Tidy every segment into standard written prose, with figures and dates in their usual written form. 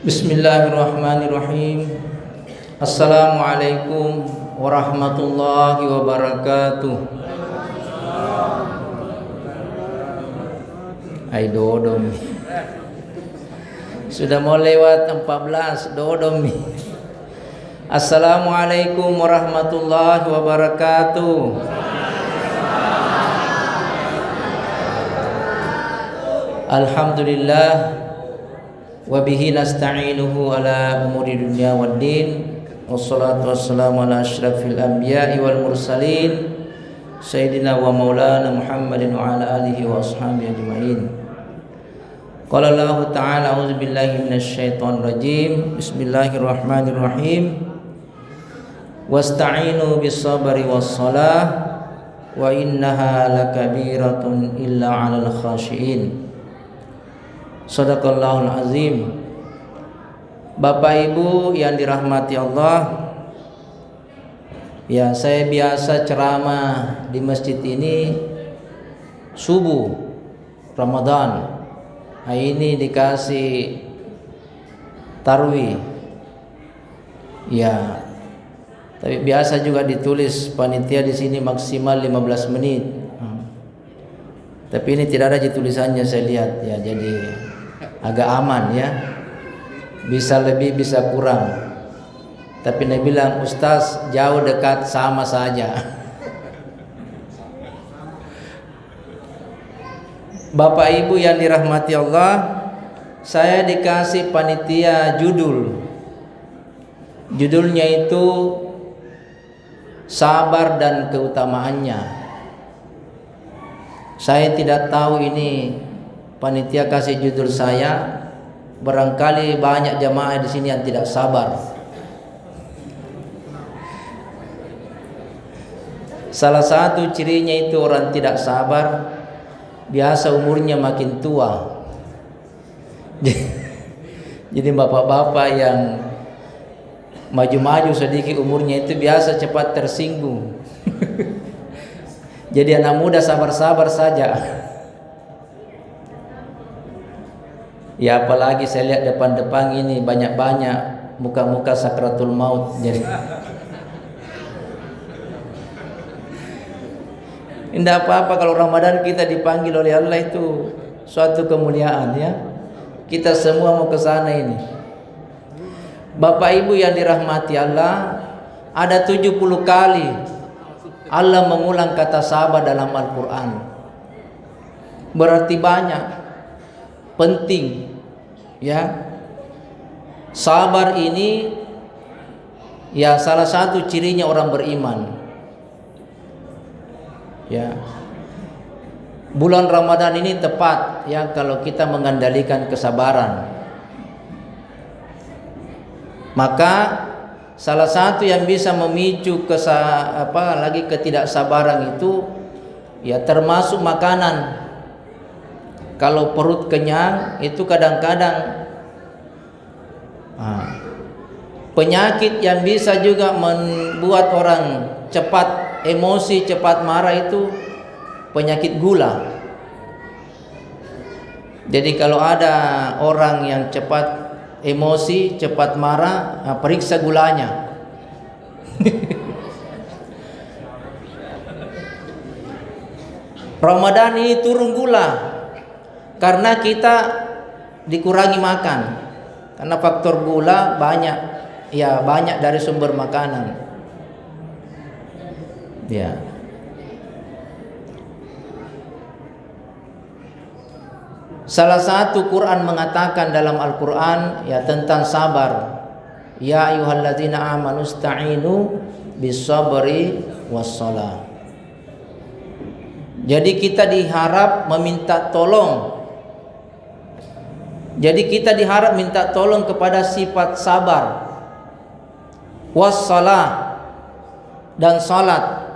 Bismillahirrahmanirrahim. Assalamualaikum warahmatullahi wabarakatuh. Hai dodom. Sudah mau lewat 14 dodom. Assalamualaikum warahmatullahi wabarakatuh. Alhamdulillah. Wabihi nasta'inuhu ala umuri dunya waddin. Wassalatu wassalamu ala asyrafil anbiya'i wal mursalin Sayyidina wa maulana Muhammadin wa ala alihi wa ashabihi ajma'in. Qala Allah ta'ala a'udzu billahi minasy syaithanir rajim. Bismillahirrahmanirrahim. Wasta'inu bis sabri was shalah wa innaha lakabiratun illa 'alal khashiin. Shadaqallahul azim. Bapak Ibu yang dirahmati Allah, ya saya biasa ceramah di masjid ini subuh Ramadan. Hari ini dikasih tarwih. Ya, tapi biasa juga ditulis panitia di sini maksimal 15 menit. Tapi ini tidak ada di tulisannya saya lihat ya, jadi agak aman ya, bisa lebih bisa kurang. Tapi Nabi bilang Ustaz jauh dekat sama saja. Bapak Ibu yang dirahmati Allah, saya dikasih panitia judulnya itu sabar dan keutamaannya. Saya tidak tahu ini panitia kasih judul saya, barangkali banyak jamaah di sini yang tidak sabar. Salah satu cirinya itu orang tidak sabar, biasa umurnya makin tua. Jadi bapak-bapak yang maju-maju sedikit umurnya itu biasa cepat tersinggung. Jadi anak muda sabar-sabar saja. Ya apalagi saya lihat depan-depan ini banyak-banyak muka-muka sakratul maut. Jadi tidak apa-apa kalau Ramadan kita dipanggil oleh Allah, itu suatu kemuliaan ya. Kita semua mau ke sana ini. Bapak Ibu yang dirahmati Allah, ada 70 kali Allah mengulang kata sabar dalam Al-Quran. Berarti banyak, penting ya. Sabar ini ya salah satu cirinya orang beriman ya. Bulan Ramadan ini tepat ya kalau kita mengandalkan kesabaran. Maka salah satu yang bisa memicu ketidaksabaran itu ya termasuk makanan. Kalau perut kenyang itu kadang-kadang penyakit yang bisa juga membuat orang cepat emosi, cepat marah itu penyakit gula. Jadi kalau ada orang yang cepat emosi, cepat marah, periksa gulanya. Ramadan ini turun gula karena kita dikurangi makan. Karena faktor gula banyak dari sumber makanan. Ya. Salah satu Quran mengatakan dalam Al-Quran ya tentang sabar. Ya ayyuhalladzina amanu ista'inu bis-sabri was-shalah. Jadi kita diharap meminta tolong. Jadi kita diharap minta tolong kepada sifat sabar, wassalah, dan salat.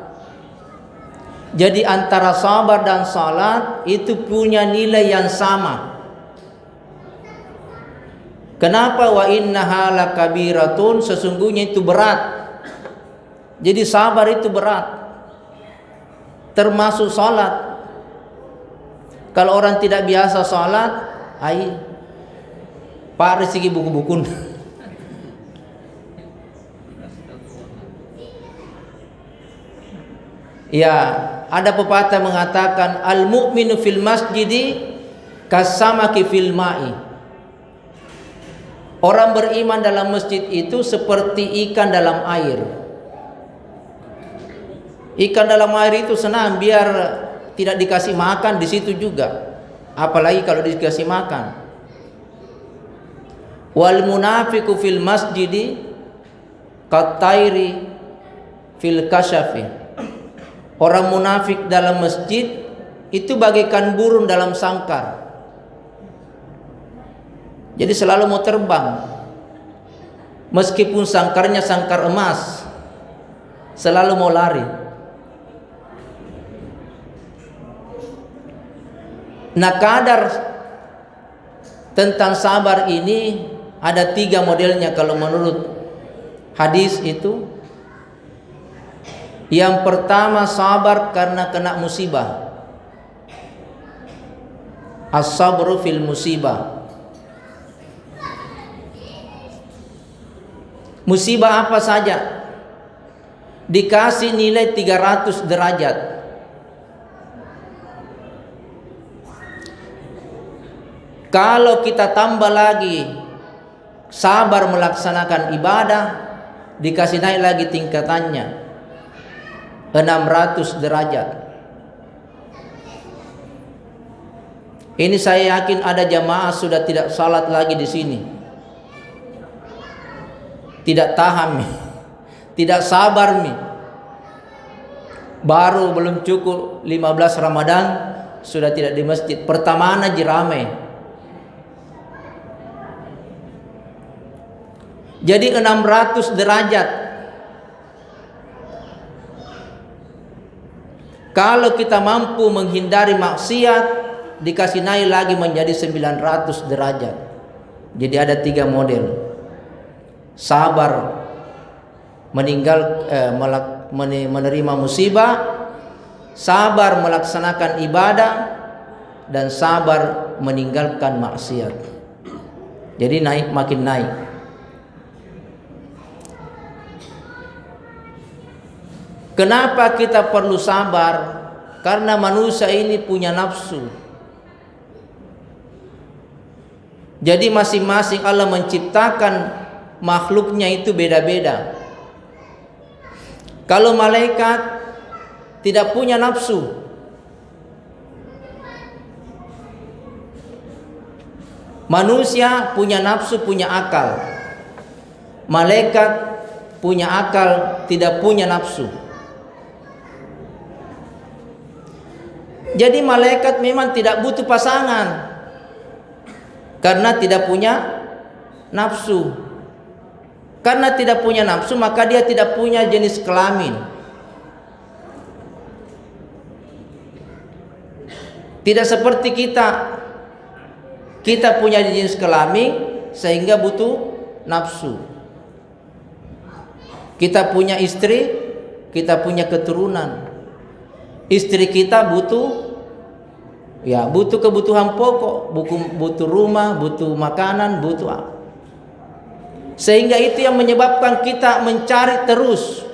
Jadi antara sabar dan salat itu punya nilai yang sama. Kenapa? Wa innaha lakabiratun, sesungguhnya itu berat. Jadi sabar itu berat, termasuk salat. Kalau orang tidak biasa salat, Pak Rizki buku-buku. Ya, ada pepatah mengatakan al-mu'minu fil masjidi kasamaki fil ma'i. Orang beriman dalam masjid itu seperti ikan dalam air. Ikan dalam air itu senang, biar tidak dikasih makan di situ juga. Apalagi kalau dikasih makan. Wal munafiqu fil masjidi katairi fil kasyafi. Orang munafik dalam masjid itu bagaikan burung dalam sangkar. Jadi selalu mau terbang. Meskipun sangkarnya sangkar emas, selalu mau lari. Nah, kadar tentang sabar ini ada 3 modelnya kalau menurut hadis itu. Yang pertama, sabar karena kena musibah. As-sabru fil musibah. Musibah apa saja dikasih nilai 300 derajat. Kalau kita tambah lagi sabar melaksanakan ibadah, dikasih naik lagi tingkatannya 600 derajat. Ini saya yakin ada jamaah sudah tidak salat lagi di sini. Tidak tahan nih, tidak sabar nih. Baru belum cukup 15 Ramadan sudah tidak di masjid. Pertama aja ramai. Jadi 600 derajat. Kalau kita mampu menghindari maksiat, dikasih naik lagi menjadi 900 derajat. Jadi ada 3 model. Sabar menerima musibah, sabar melaksanakan ibadah, dan sabar meninggalkan maksiat. Jadi naik, makin naik. Kenapa kita perlu sabar? Karena manusia ini punya nafsu. Jadi masing-masing Allah menciptakan makhluknya itu beda-beda. Kalau malaikat tidak punya nafsu, manusia punya nafsu, punya akal. Malaikat punya akal, tidak punya nafsu. Jadi malaikat memang tidak butuh pasangan karena tidak punya nafsu. Karena tidak punya nafsu, maka dia tidak punya jenis kelamin. Tidak seperti kita. Kita punya jenis kelamin sehingga butuh nafsu. Kita punya istri, kita punya keturunan. Istri kita butuh kebutuhan pokok, butuh rumah, butuh makanan, butuh apa. Sehingga itu yang menyebabkan kita mencari terus.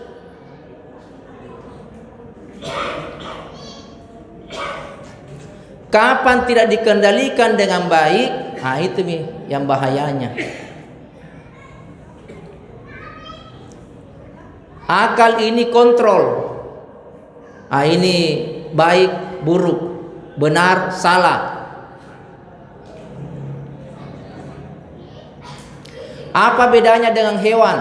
Kapan tidak dikendalikan dengan baik, nah itu nih yang bahayanya. Akal ini kontrol. Ah, ini baik, buruk, benar, salah. Apa bedanya dengan hewan?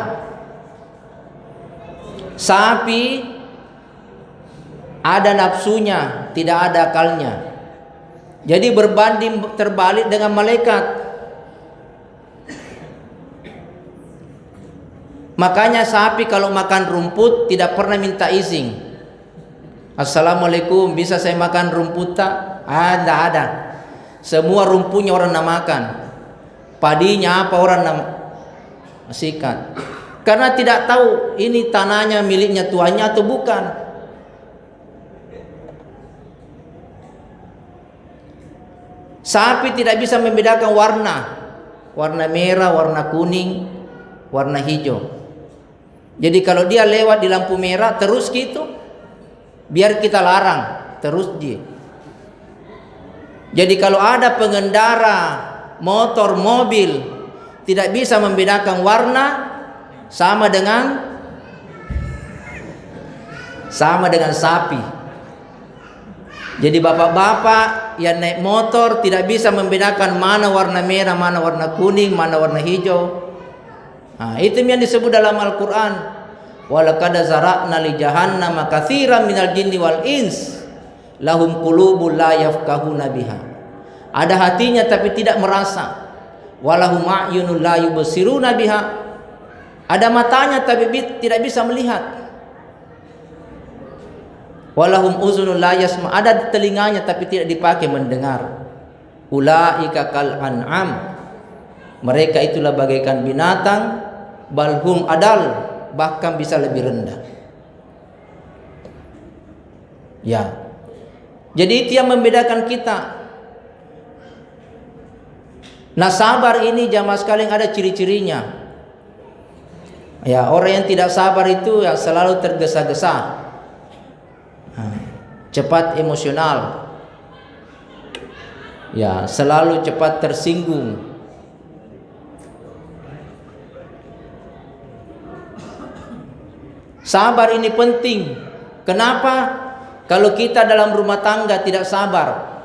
Sapi ada nafsunya, tidak ada akalnya. Jadi berbanding terbalik dengan malaikat. Makanya sapi kalau makan rumput tidak pernah minta izin. Assalamualaikum, bisa saya makan rumput tak? Tidak ada. Semua rumputnya orang namakan. Padinya apa orang sikat. Karena tidak tahu ini tanahnya miliknya tuannya atau bukan. Sapi tidak bisa membedakan warna. warna merah, warna kuning, warna hijau. Jadi kalau dia lewat di lampu merah terus gitu, biar kita larang, terus dia. Jadi kalau ada pengendara motor, mobil tidak bisa membedakan warna, sama dengan sapi. Jadi bapak-bapak yang naik motor tidak bisa membedakan mana warna merah, mana warna kuning, mana warna hijau. Nah, itu yang disebut dalam Al-Quran. Walaqad zara'na li jahannama katsiran minal jinni wal ins lahum qulubun la yafqahuna biha. Ada hatinya tapi tidak merasa. Walahum a'yunun la yubsiruna biha. Ada matanya tapi tidak bisa melihat. Walahum uzunun la yasma. Ada telinganya tapi tidak dipakai mendengar. Ulaika kal an'am. Mereka itulah bagaikan binatang, balhum adal, bahkan bisa lebih rendah. Ya. Jadi itu yang membedakan kita. Nah, sabar ini jamaah sekalian ada ciri-cirinya. Ya, orang yang tidak sabar itu yang selalu tergesa-gesa. Cepat emosional. Ya, selalu cepat tersinggung. Sabar ini penting. Kenapa? Kalau kita dalam rumah tangga tidak sabar,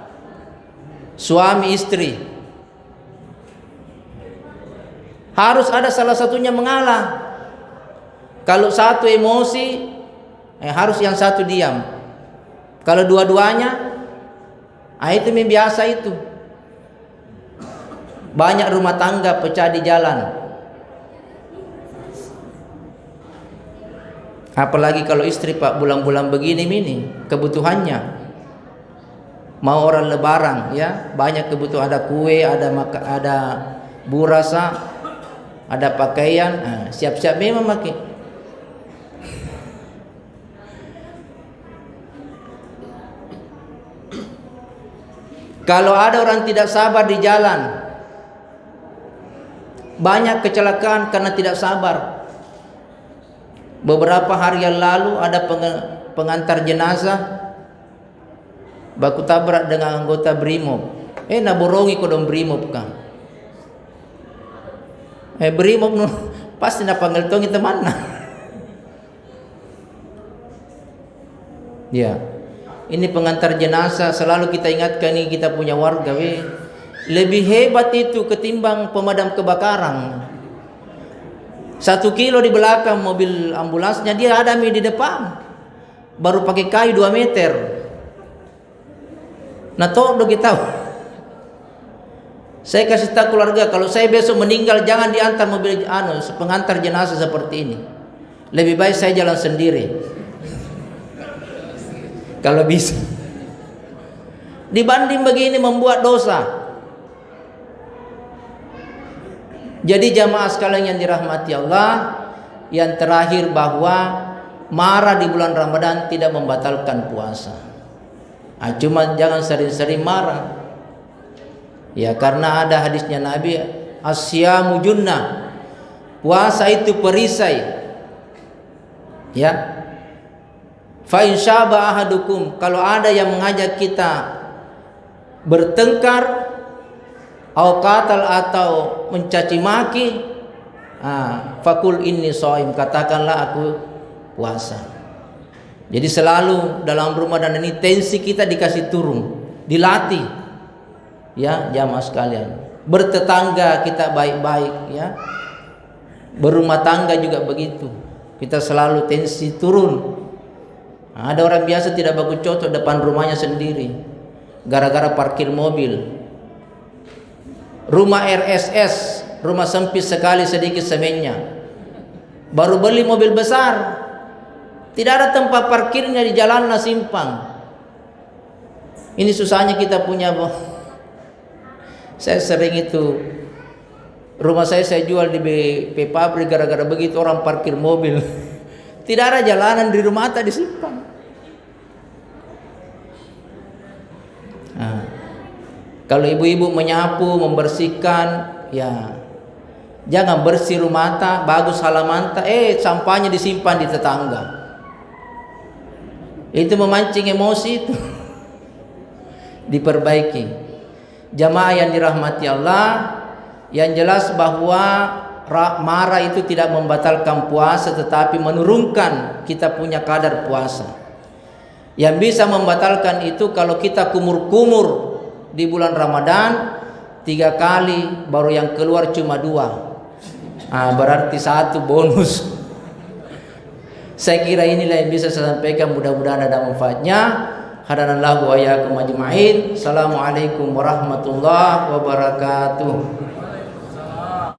suami istri, harus ada salah satunya mengalah. Kalau satu emosi, harus yang satu diam. Kalau dua-duanya, itu biasa itu. Banyak rumah tangga pecah di jalan. Apalagi kalau istri Pak bulan-bulan begini kebutuhannya. Mau orang lebaran ya, banyak kebutuhan, ada kue, ada burasa, ada pakaian, siap-siap memang pakai. Kalau ada orang tidak sabar di jalan, banyak kecelakaan karena tidak sabar. Beberapa hari yang lalu ada pengantar jenazah baku tabrak dengan anggota Brimob. Naborongi kodong Brimob kan. Brimob pasti na panggil tong itu mana. Ya. Ini pengantar jenazah, selalu kita ingatkan ini kita punya warga. Lebih hebat itu ketimbang pemadam kebakaran. 1 kilo di belakang mobil ambulansnya, dia ada di depan. Baru pakai kayu 2 meter. Nah, toh do kita. Saya kasih tahu keluarga, kalau saya besok meninggal jangan diantar mobil pengantar jenazah seperti ini. Lebih baik saya jalan sendiri. Kalau bisa. Dibanding begini membuat dosa. Jadi jamaah sekalian yang dirahmati Allah, yang terakhir bahwa marah di bulan Ramadan tidak membatalkan puasa. Cuma jangan sering-sering marah. Ya, karena ada hadisnya Nabi, asyamu junnah. Puasa itu perisai. Ya. Fa in syaba ahadukum, kalau ada yang mengajak kita bertengkar atau mencaci maki, fakul inni shaim, katakanlah aku puasa. Jadi selalu dalam Ramadan ini tensi kita dikasih turun, dilatih. Ya, jamaah sekalian. Bertetangga kita baik-baik ya. Berumah tangga juga begitu. Kita selalu tensi turun. Ada orang biasa tidak bagus cocok depan rumahnya sendiri gara-gara parkir mobil. Rumah RSS, rumah sempit sekali sedikit semennya. Baru beli mobil besar, tidak ada tempat parkirnya di jalan simpang. Ini susahnya kita punya. Saya sering itu, rumah saya jual di BP pabrik gara-gara begitu orang parkir mobil. Tidak ada jalanan di rumah di simpang. Kalau ibu-ibu menyapu, membersihkan, Ya, jangan bersiru mata, bagus halaman, sampahnya disimpan di tetangga. Itu memancing emosi itu. Diperbaiki. Jamaah yang dirahmati Allah, yang jelas bahwa marah itu tidak membatalkan puasa, tetapi menurunkan kita punya kadar puasa. Yang bisa membatalkan itu kalau kita kumur-kumur di bulan Ramadan 3 kali, baru yang keluar cuma 2. Berarti 1 bonus. Saya kira inilah yang bisa saya sampaikan, mudah-mudahan ada manfaatnya. Hadanallahu wa iyyakum ajma'in. Assalamualaikum warahmatullahi wabarakatuh.